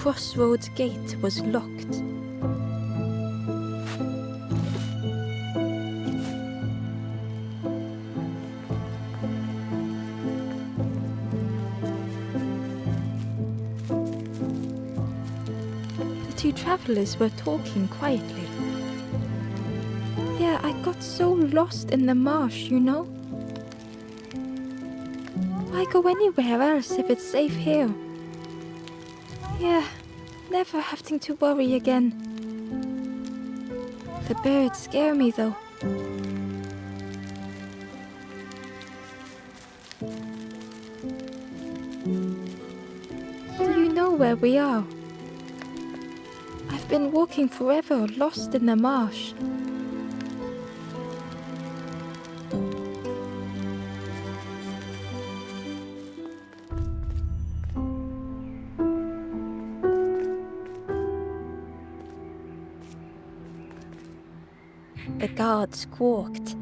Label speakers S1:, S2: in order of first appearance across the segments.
S1: Crossroad's gate was locked. The two travelers were talking quietly. Yeah, I got so lost in the marsh, you know? Why go anywhere else if it's safe here? Yeah, never having to worry again. The birds scare me though. Do you know where we are? I've been walking forever, lost in the marsh. The guard squawked.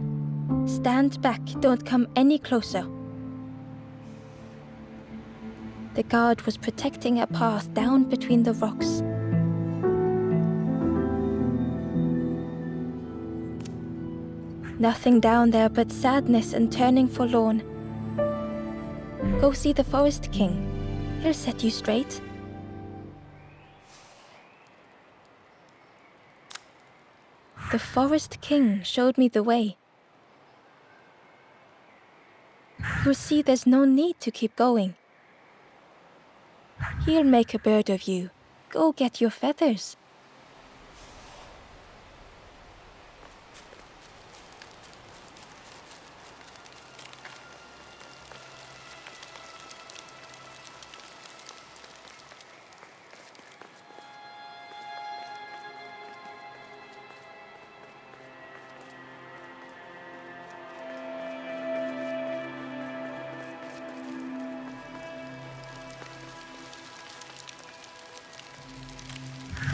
S1: Stand back, don't come any closer. The guard was protecting a path down between the rocks. Nothing down there but sadness and turning forlorn. Go see the Forest King. He'll set you straight. The Forest King showed me the way. You'll see there's no need to keep going. He'll make a bird of you. Go get your feathers.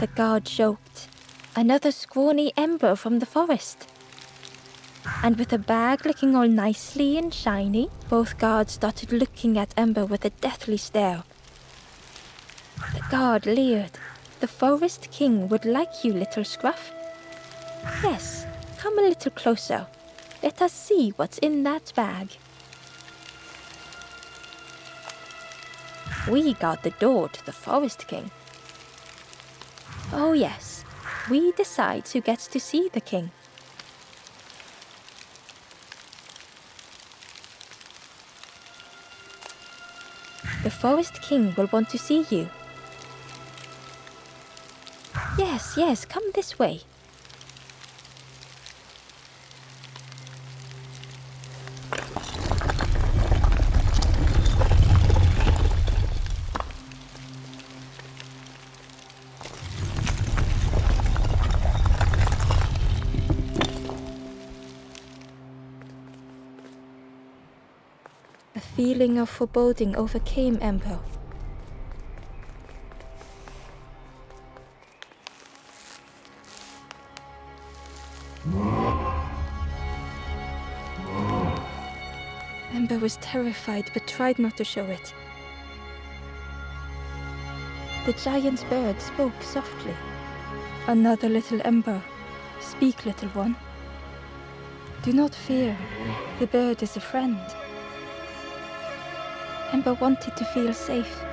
S1: The guard joked. Another scrawny ember from the forest. And with the bag looking all nicely and shiny, both guards started looking at Ember with a deathly stare. The guard leered. The Forest King would like you, little scruff. Yes, come a little closer. Let us see what's in that bag. We guard the door to the Forest King. Oh yes, we decide who gets to see the king. The Forest King will want to see you. Yes, come this way. A feeling of foreboding overcame Ember. Ember was terrified but tried not to show it. The giant bird spoke softly. Another little Ember. Speak, little one. Do not fear. The bird is a friend. Ember wanted to feel safe.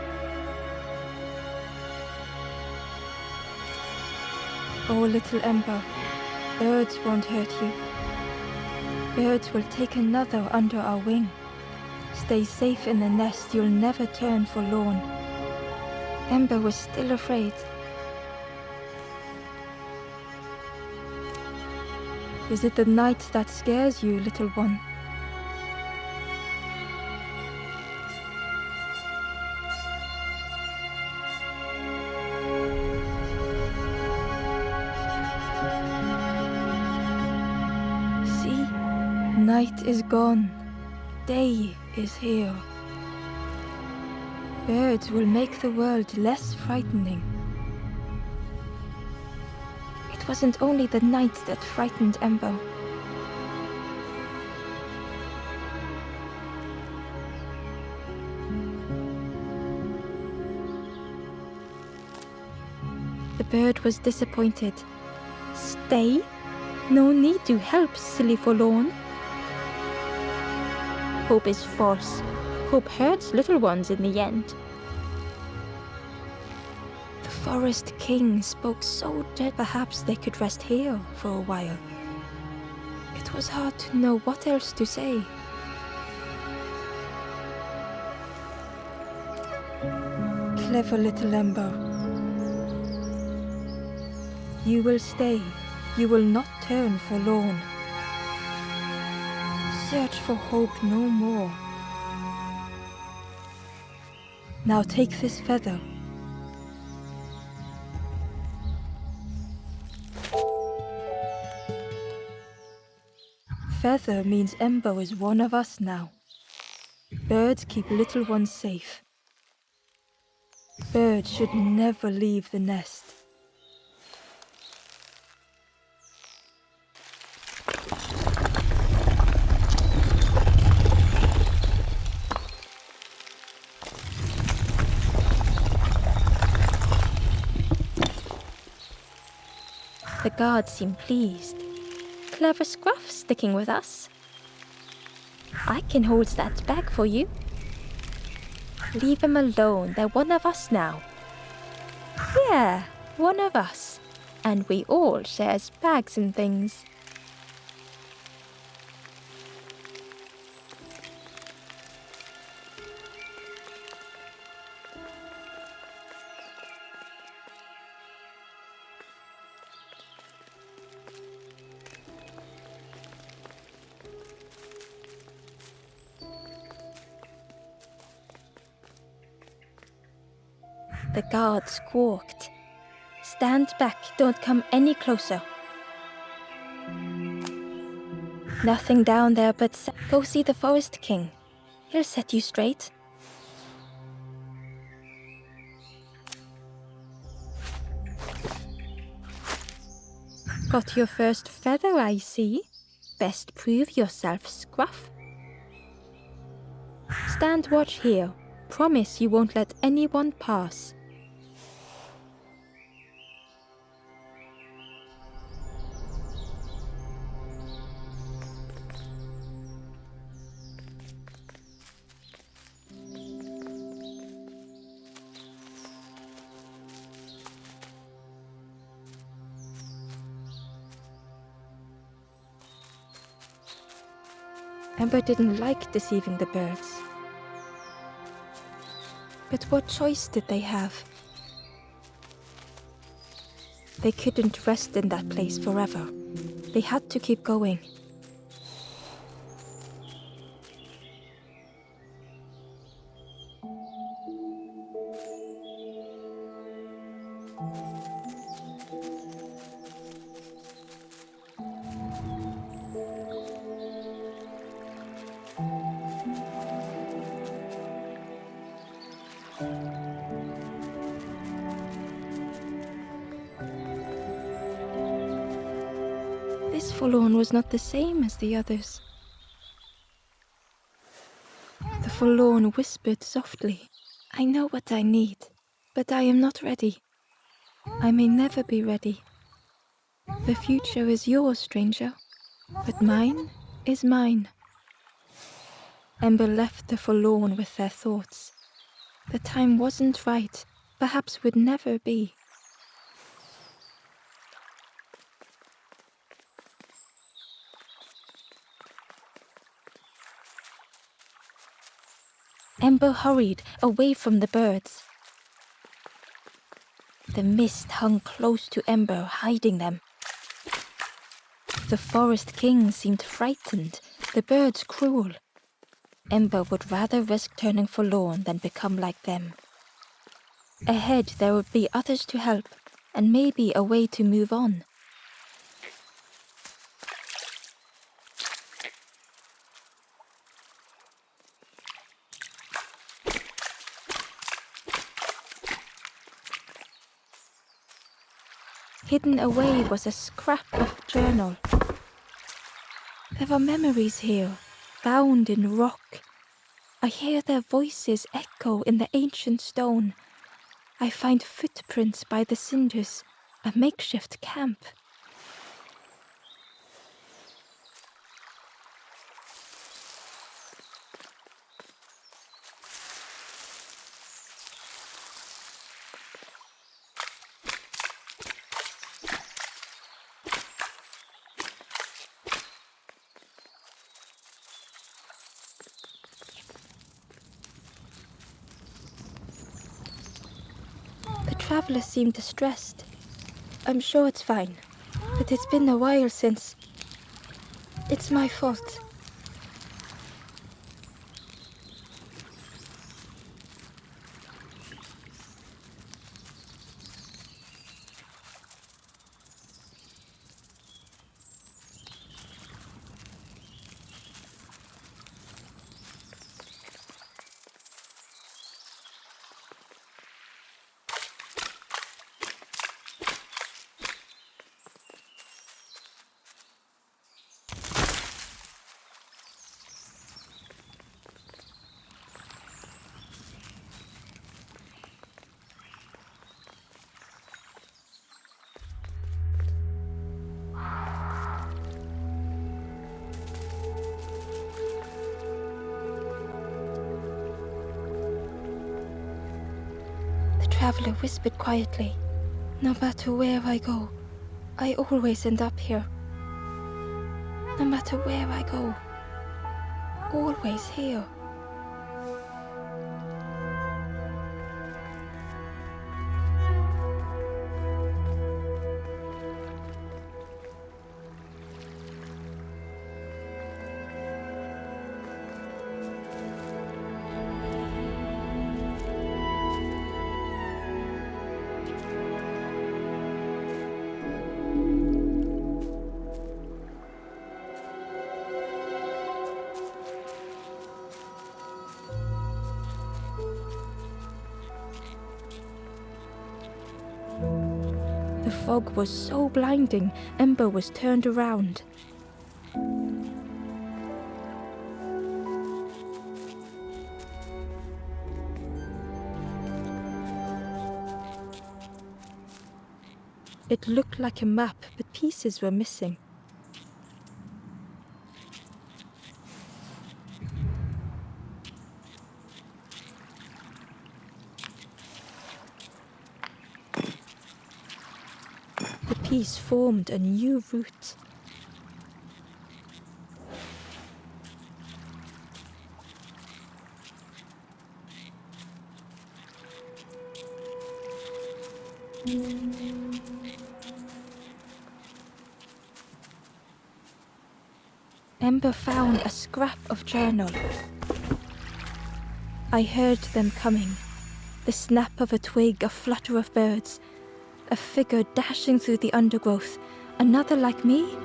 S1: Oh, little Ember, birds won't hurt you. Birds will take another under our wing. Stay safe in the nest, you'll never turn forlorn. Ember was still afraid. Is it the night that scares you, little one? Night is gone. Day is here. Birds will make the world less frightening. It wasn't only the night that frightened Ember. bird was disappointed. Stay? No need to help, silly forlorn. Hope is false. Hope hurts little ones in the end. The Forest King spoke so that perhaps they could rest here for a while. It was hard to know what else to say. Clever little Ember. You will stay. You will not turn forlorn. Search for hope no more. Now take this feather. Feather means Ember is one of us now. Birds keep little ones safe. Birds should never leave the nest. The guards seem pleased. Clever Scruff sticking with us. I can hold that bag for you. Leave him alone, they're one of us now. Yeah, one of us. And we all shares bags and things. The guard squawked. Stand back, don't come any closer. Nothing down there but go see the Forest King. He'll set you straight. Got your first feather, I see. Best prove yourself, Scruff. Stand watch here. Promise you won't let anyone pass. Ember didn't like deceiving the birds. But what choice did they have? They couldn't rest in that place forever. They had to keep going. This forlorn was not the same as the others. The forlorn whispered softly, I know what I need, but I am not ready. I may never be ready. The future is yours, stranger, but mine is mine. Ember left the forlorn with their thoughts. The time wasn't right, perhaps would never be. Ember hurried away from the birds. The mist hung close to Ember, hiding them. The Forest King seemed frightened, the birds cruel. Ember would rather risk turning forlorn than become like them. Ahead there would be others to help, and maybe a way to move on. Hidden away was a scrap of journal. There were memories here, bound in rock. I hear their voices echo in the ancient stone. I find footprints by the cinders, A makeshift camp. The traveler seemed distressed. I'm sure it's fine, but it's been a while since... It's my fault. The traveler whispered quietly. No matter where I go, I always end up here. No matter where I go, always here. The fog was so blinding, Ember was turned around. It looked like a map, but pieces were missing. The piece formed a new route. Ember found a scrap of journal. I heard them coming. The snap of a twig, a flutter of birds. A figure dashing through the undergrowth. Another like me?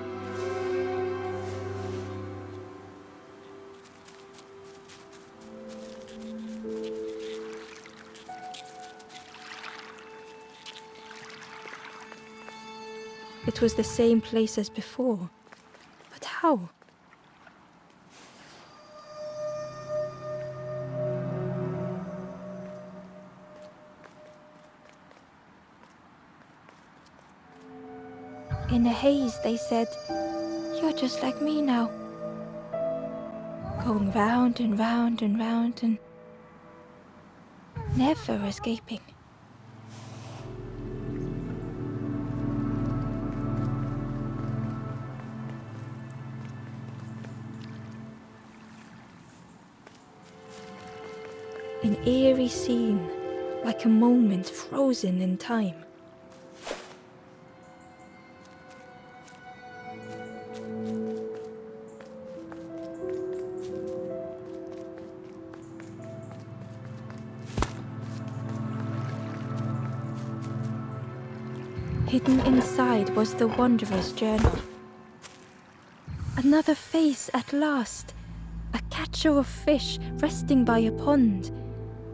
S1: It was the same place as before. But how? In a haze, they said, "You're just like me now." Going round and round and round and never escaping. An eerie scene, like a moment frozen in time. Hidden inside was the Wanderer's journal. Another face at last. A catcher of fish resting by a pond.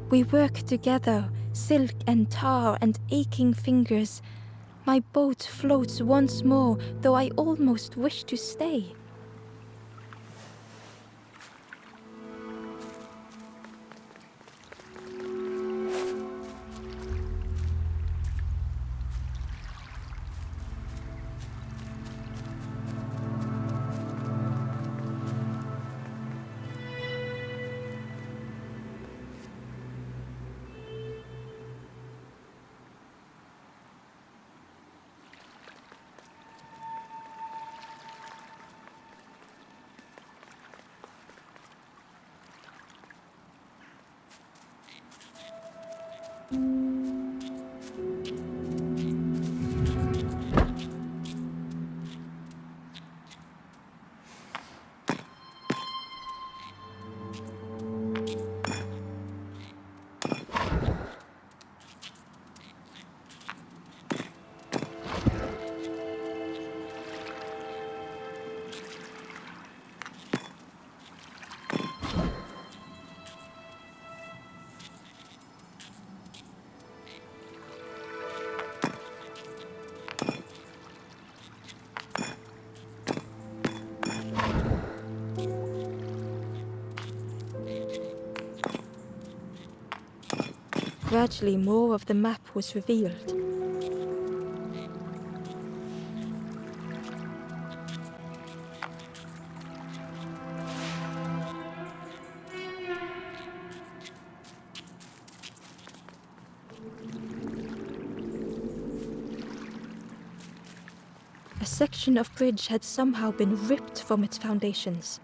S1: We work together, silk and tar and aching fingers. My boat floats once more, though I almost wish to stay. Gradually, more of the map was revealed. A section of bridge had somehow been ripped from its foundations.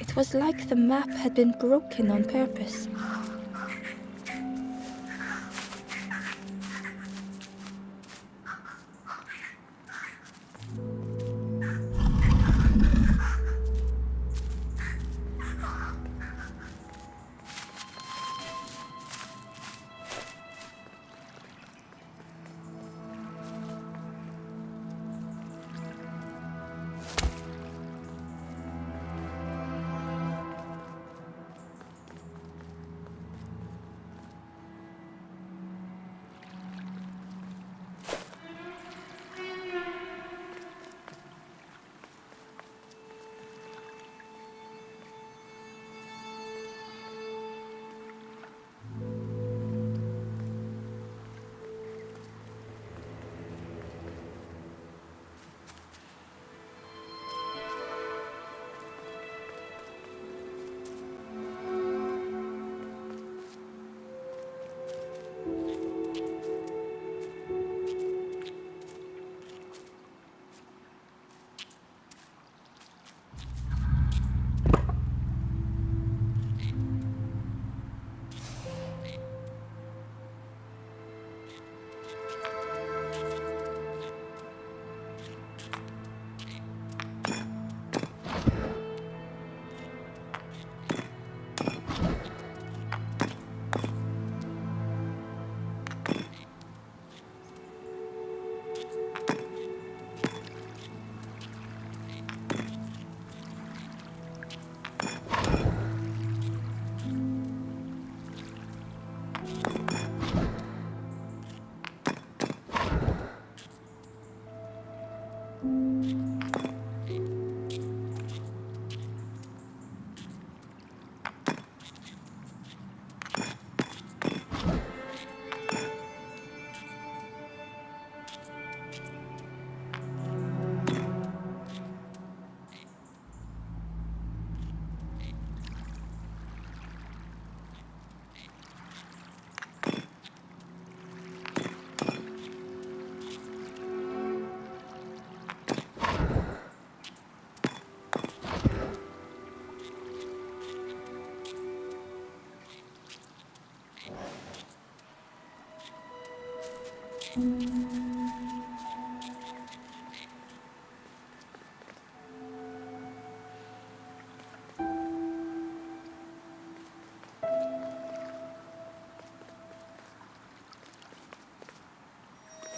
S1: It was like the map had been broken on purpose.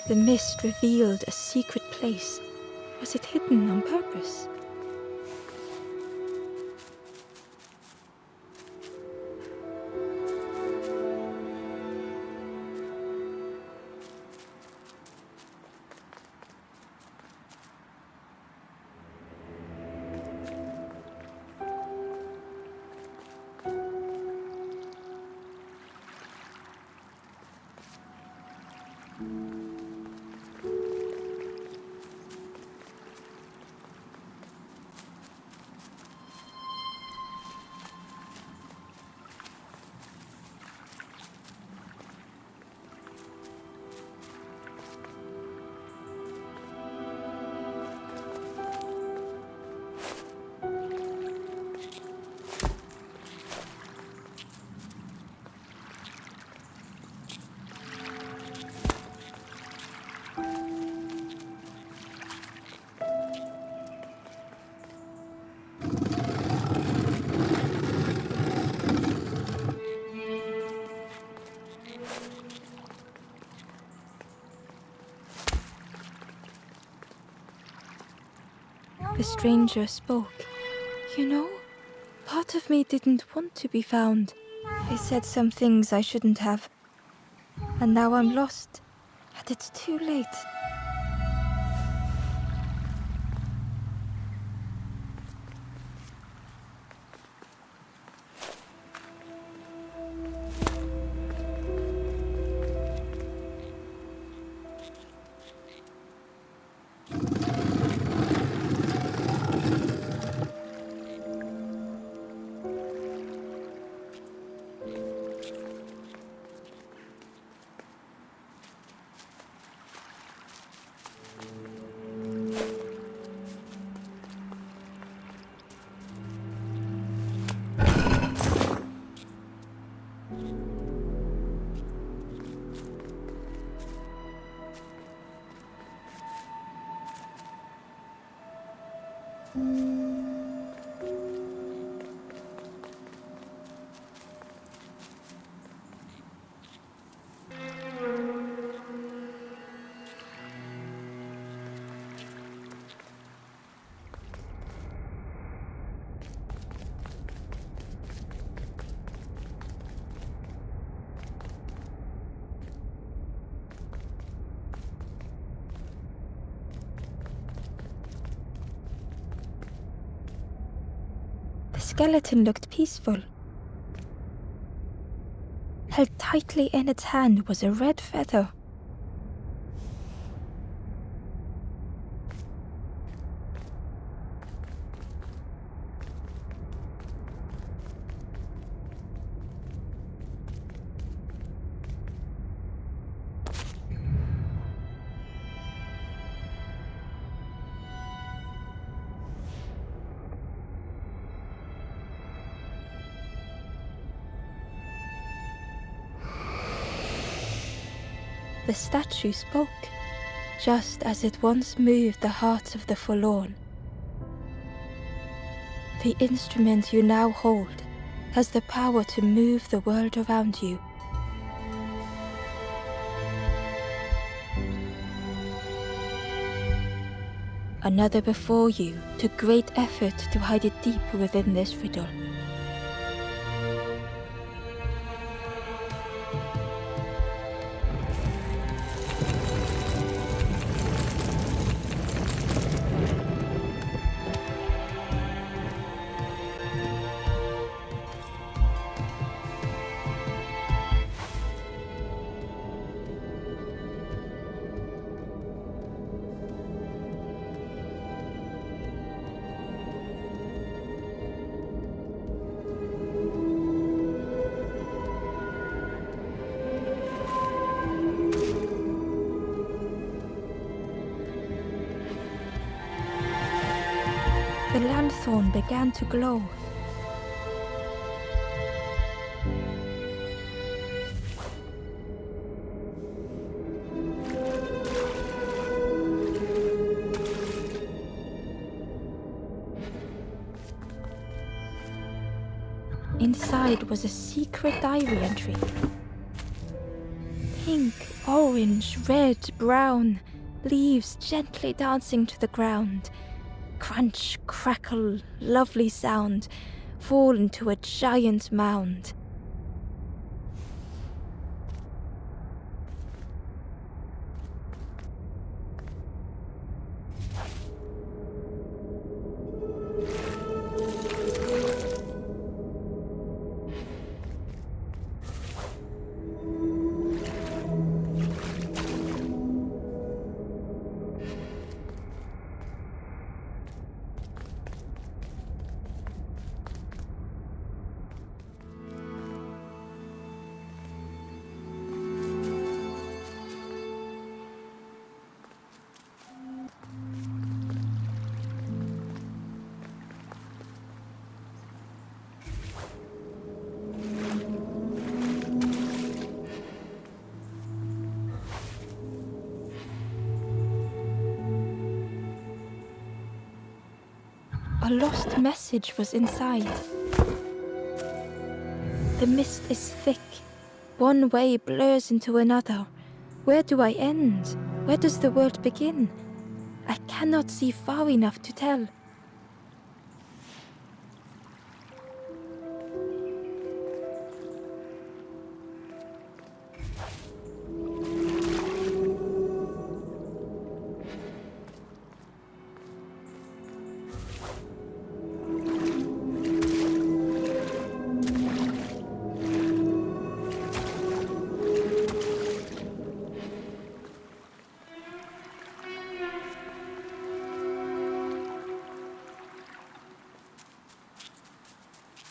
S1: The mist revealed a secret place. Was it hidden on purpose? The stranger spoke. You know, part of me didn't want to be found. I said some things I shouldn't have. And now I'm lost. And it's too late. The skeleton looked peaceful. Held tightly in its hand was a red feather. The statue spoke, just as it once moved the hearts of the forlorn. The instrument you now hold has the power to move the world around you. Another before you took great effort to hide it deep within this riddle. The lanthorn began to glow. Inside was a secret diary entry. Pink, orange, red, brown, leaves gently dancing to the ground. Crunch, crackle, lovely sound, fall into a giant mound. A lost message was inside. The mist is thick. One way blurs into another. Where do I end? Where does the world begin? I cannot see far enough to tell.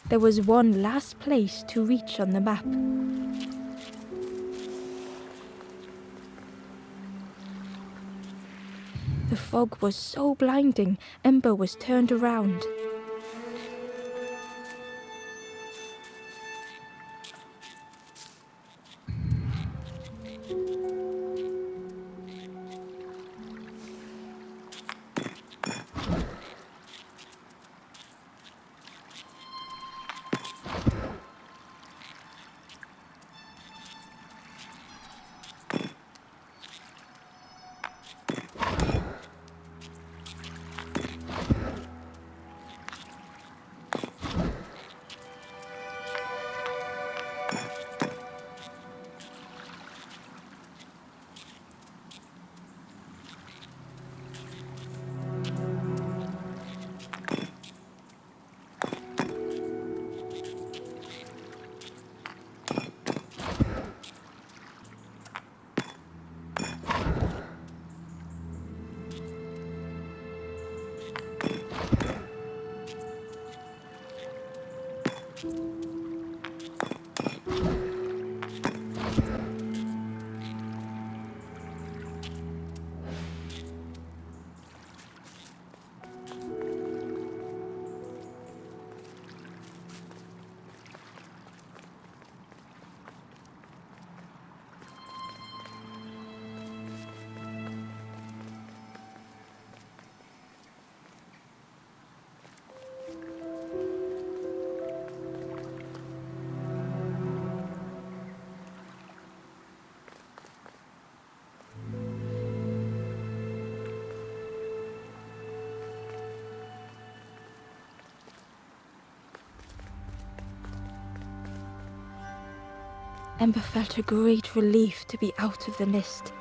S1: There was one last place to reach on the map. The fog was so blinding, Ember was turned around. Ember felt a great relief to be out of the mist.